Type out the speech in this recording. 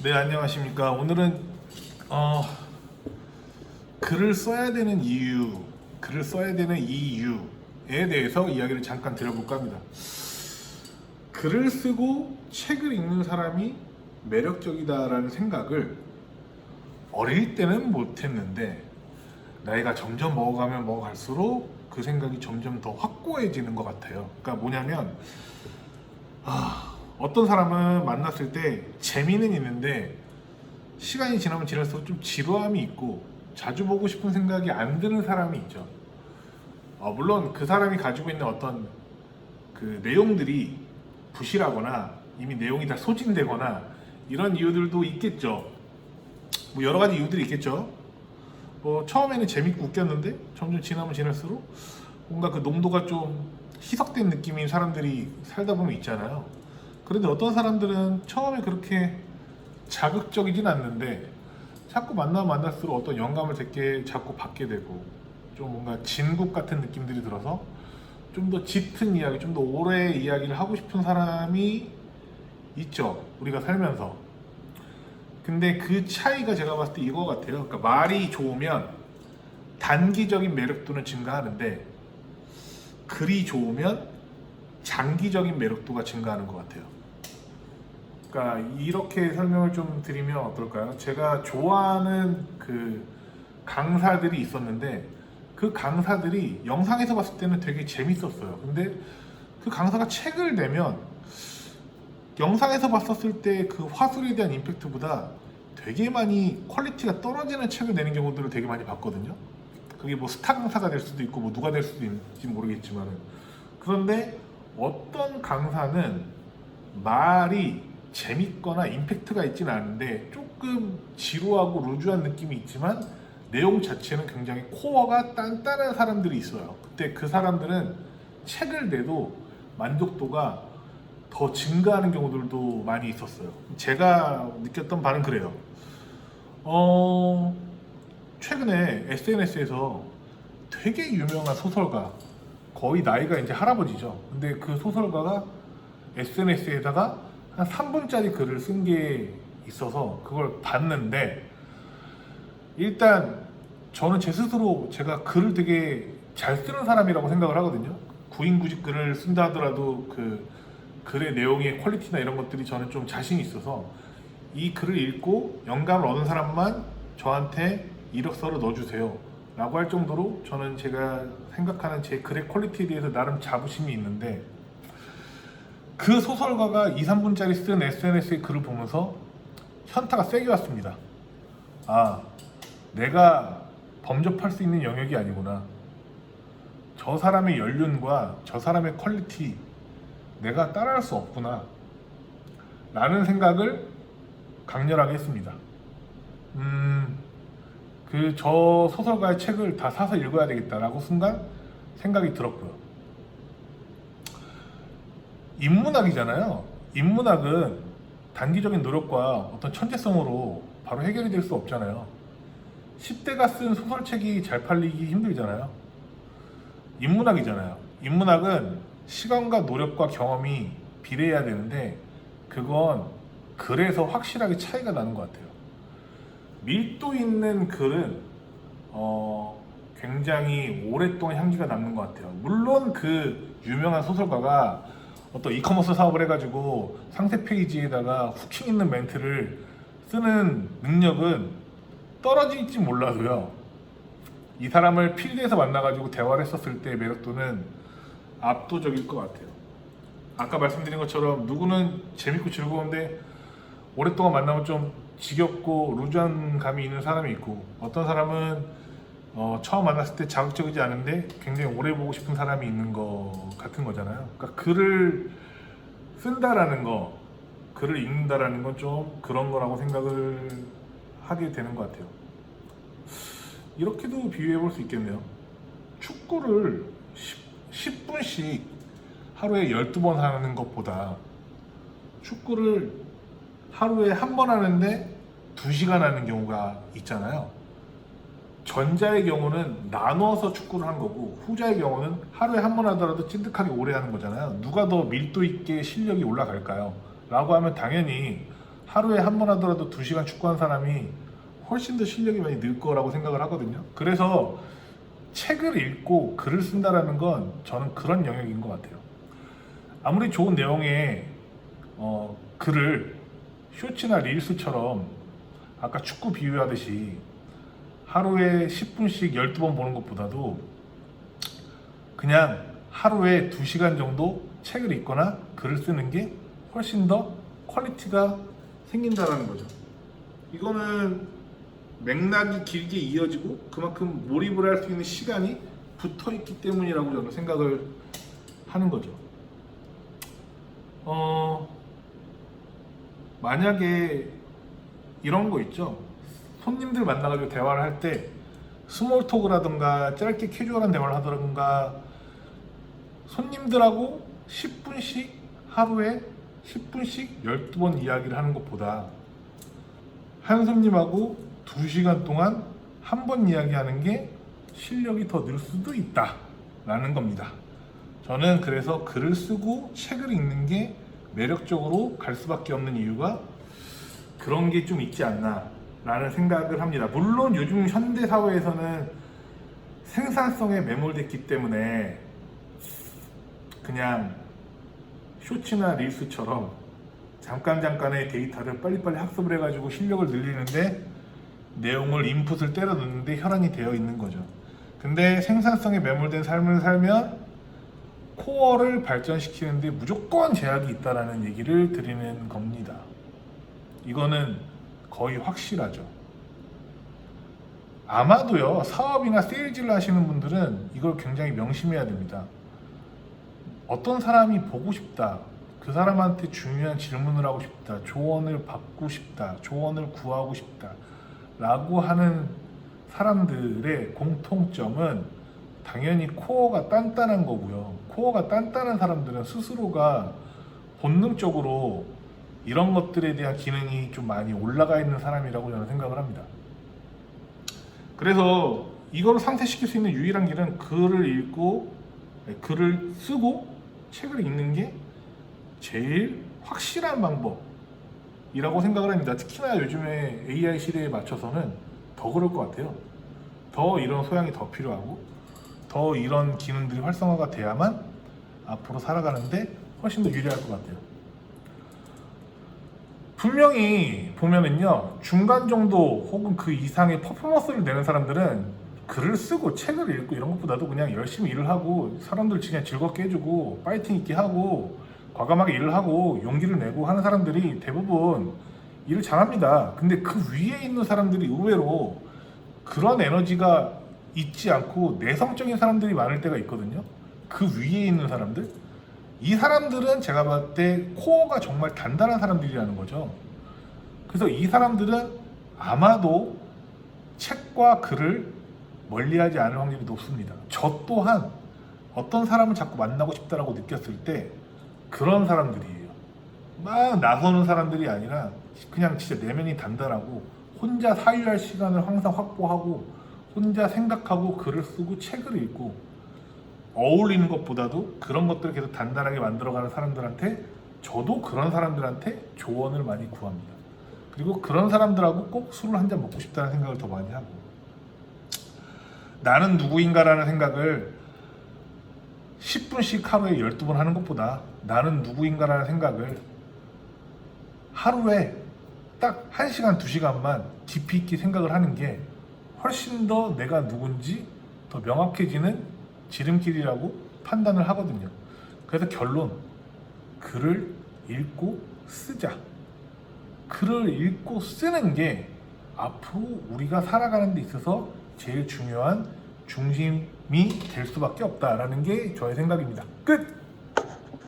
네, 안녕하십니까. 오늘은 어, 글을 써야 되는 이유, 글을 써야 되는 이유에 대해서 이야기를 잠깐 드려볼까 합니다. 글을 쓰고 책을 읽는 사람이 매력적이다라는 생각을 어릴 때는 못했는데 나이가 점점 먹어가면 먹어갈수록 그 생각이 점점 더 확고해지는 것 같아요. 그러니까 뭐냐면 어떤 사람은 만났을 때 재미는 있는데 시간이 지나면 지날수록 좀 지루함이 있고 자주 보고 싶은 생각이 안 드는 사람이 있죠. 물론 그 사람이 가지고 있는 어떤 그 내용들이 부실하거나 이미 내용이 다 소진되거나 이런 이유들도 있겠죠. 뭐 여러 가지 이유들이 있겠죠. 뭐 처음에는 재밌고 웃겼는데 점점 지나면 지날수록 뭔가 그 농도가 좀 희석된 느낌인 사람들이 살다 보면 있잖아요. 그런데 어떤 사람들은 처음에 그렇게 자극적이진 않는데 자꾸 만나면 만날수록 어떤 영감을 자꾸 받게 되고 좀 뭔가 진국 같은 느낌들이 들어서 좀 더 짙은 이야기, 좀 더 오래 이야기를 하고 싶은 사람이 있죠. 우리가 살면서. 근데 그 차이가 제가 봤을 때 이거 같아요. 그러니까 말이 좋으면 단기적인 매력도는 증가하는데 글이 좋으면 장기적인 매력도가 증가하는 것 같아요. 그러니까 이렇게 설명을 좀 드리면 어떨까요? 제가 좋아하는 그 강사들이 있었는데 그 강사들이 영상에서 봤을 때는 되게 재밌었어요. 근데 그 강사가 책을 내면 영상에서 봤었을 때 그 화술에 대한 임팩트보다 되게 많이 퀄리티가 떨어지는 책을 내는 경우들을 되게 많이 봤거든요. 그게 뭐 스타 강사가 될 수도 있고 뭐 누가 될 수도 있는지 모르겠지만은, 그런데 어떤 강사는 말이 재밌거나 임팩트가 있지는 않은데 조금 지루하고 루즈한 느낌이 있지만 내용 자체는 굉장히 코어가 단단한 사람들이 있어요. 그때 그 사람들은 책을 내도 만족도가 더 증가하는 경우들도 많이 있었어요. 제가 느꼈던 바는 그래요. 최근에 SNS에서 되게 유명한 소설가, 거의 나이가 이제 할아버지죠. 근데 그 소설가가 SNS에다가 한 3분짜리 글을 쓴 게 있어서 그걸 봤는데, 일단 저는 제 스스로 제가 글을 되게 잘 쓰는 사람이라고 생각을 하거든요. 구인구직 글을 쓴다 하더라도 그 글의 내용의 퀄리티나 이런 것들이 저는 좀 자신이 있어서 이 글을 읽고 영감을 얻은 사람만 저한테 이력서를 넣어주세요 라고 할 정도로 저는 제가 생각하는 제 글의 퀄리티에 대해서 나름 자부심이 있는데, 그 소설가가 2, 3분짜리 쓴 SNS의 글을 보면서 현타가 세게 왔습니다. 내가 범접할 수 있는 영역이 아니구나. 저 사람의 연륜과 저 사람의 퀄리티 내가 따라할 수 없구나 라는 생각을 강렬하게 했습니다. 저 소설가의 책을 다 사서 읽어야 되겠다라고 순간 생각이 들었고요. 인문학이잖아요. 인문학은 단기적인 노력과 어떤 천재성으로 바로 해결이 될 수 없잖아요. 10대가 쓴 소설책이 잘 팔리기 힘들잖아요. 인문학이잖아요. 인문학은 시간과 노력과 경험이 비례해야 되는데 그건 글에서 확실하게 차이가 나는 것 같아요. 밀도 있는 글은 굉장히 오랫동안 향기가 남는 것 같아요. 물론 그 유명한 소설가가 어떤 이커머스 사업을 해가지고 상세 페이지에다가 후킹 있는 멘트를 쓰는 능력은 떨어질지 몰라도요, 이 사람을 필드에서 만나가지고 대화를 했었을 때의 매력도는 압도적일 것 같아요. 아까 말씀드린 것처럼 누구는 재밌고 즐거운데 오랫동안 만나면 좀 지겹고 루즈한 감이 있는 사람이 있고, 어떤 사람은 처음 만났을 때 자극적이지 않은데 굉장히 오래 보고 싶은 사람이 있는 거 같은 거잖아요. 그러니까 글을 쓴다라는 거, 글을 읽는다라는 건 좀 그런 거라고 생각을 하게 되는 것 같아요. 이렇게도 비유해 볼 수 있겠네요. 축구를 10분씩 하루에 12번 하는 것보다 축구를 하루에 한 번 하는데 2시간 하는 경우가 있잖아요. 전자의 경우는 나눠서 축구를 하는 거고 후자의 경우는 하루에 한 번 하더라도 찐득하게 오래 하는 거잖아요. 누가 더 밀도 있게 실력이 올라갈까요? 라고 하면 당연히 하루에 한 번 하더라도 2시간 축구한 사람이 훨씬 더 실력이 많이 늘 거라고 생각을 하거든요. 그래서 책을 읽고 글을 쓴다라는 건 저는 그런 영역인 것 같아요. 아무리 좋은 내용의 글을 쇼츠나 릴스처럼 아까 축구 비유하듯이 하루에 10분씩 12번 보는 것보다도 그냥 하루에 2시간 정도 책을 읽거나 글을 쓰는 게 훨씬 더 퀄리티가 생긴다는 거죠. 이거는 맥락이 길게 이어지고 그만큼 몰입을 할 수 있는 시간이 붙어 있기 때문이라고 저는 생각을 하는 거죠. 만약에 이런 거 있죠. 손님들 만나가지고 대화를 할 때 스몰 토크라든가 짧게 캐주얼한 대화를 하던가 손님들하고 10분씩 하루에 10분씩 12번 이야기를 하는 것보다 한 손님하고 2시간 동안 한 번 이야기하는 게 실력이 더 늘 수도 있다 라는 겁니다. 저는 그래서 글을 쓰고 책을 읽는 게 매력적으로 갈 수밖에 없는 이유가 그런 게 좀 있지 않나 라는 생각을 합니다. 물론 요즘 현대 사회에서는 생산성에 매몰됐기 때문에 그냥 쇼츠나 릴스처럼 잠깐의 데이터를 빨리빨리 학습을 해가지고 실력을 늘리는데 내용을 인풋을 때려 넣는데 혈안이 되어 있는 거죠. 근데 생산성에 매몰된 삶을 살면 코어를 발전시키는데 무조건 제약이 있다라는 얘기를 드리는 겁니다. 이거는 거의 확실하죠. 아마도요, 사업이나 세일즈를 하시는 분들은 이걸 굉장히 명심해야 됩니다. 어떤 사람이 보고 싶다, 그 사람한테 중요한 질문을 하고 싶다, 조언을 받고 싶다, 조언을 구하고 싶다 라고 하는 사람들의 공통점은 당연히 코어가 단단한 거고요. 코어가 단단한 사람들은 스스로가 본능적으로 이런 것들에 대한 기능이 좀 많이 올라가 있는 사람이라고 저는 생각을 합니다. 그래서 이거를 상쇄시킬 수 있는 유일한 길은 글을 쓰고 책을 읽는 게 제일 확실한 방법이라고 생각을 합니다. 특히나 요즘에 AI 시대에 맞춰서는 더 그럴 것 같아요. 더 이런 소양이 더 필요하고 더 이런 기능들이 활성화가 돼야만 앞으로 살아가는데 훨씬 더 유리할 것 같아요. 분명히 보면은요, 중간 정도 혹은 그 이상의 퍼포먼스를 내는 사람들은 글을 쓰고 책을 읽고 이런 것보다도 그냥 열심히 일을 하고 사람들 그냥 즐겁게 해주고 파이팅 있게 하고 과감하게 일을 하고 용기를 내고 하는 사람들이 대부분 일을 잘합니다. 근데 그 위에 있는 사람들이 의외로 그런 에너지가 있지 않고 내성적인 사람들이 많을 때가 있거든요. 그 위에 있는 사람들, 이 사람들은 제가 봤을 때 코어가 정말 단단한 사람들이라는 거죠. 그래서 이 사람들은 아마도 책과 글을 멀리하지 않을 확률이 높습니다. 저 또한 어떤 사람을 자꾸 만나고 싶다라고 느꼈을 때 그런 사람들이에요. 막 나서는 사람들이 아니라 그냥 진짜 내면이 단단하고 혼자 사유할 시간을 항상 확보하고 혼자 생각하고 글을 쓰고 책을 읽고 어울리는 것보다도 그런 것들을 계속 단단하게 만들어가는 사람들한테, 저도 그런 사람들한테 조언을 많이 구합니다. 그리고 그런 사람들하고 꼭 술을 한 잔 먹고 싶다는 생각을 더 많이 하고, 나는 누구인가라는 생각을 10분씩 하루에 12번 하는 것보다 나는 누구인가라는 생각을 하루에 딱 1시간, 2시간만 깊이 있게 생각을 하는 게 훨씬 더 내가 누군지 더 명확해지는 지름길이라고 판단을 하거든요. 그래서 결론, 글을 읽고 쓰자. 글을 읽고 쓰는 게 앞으로 우리가 살아가는 데 있어서 제일 중요한 중심이 될 수밖에 없다라는 게 저의 생각입니다. 끝!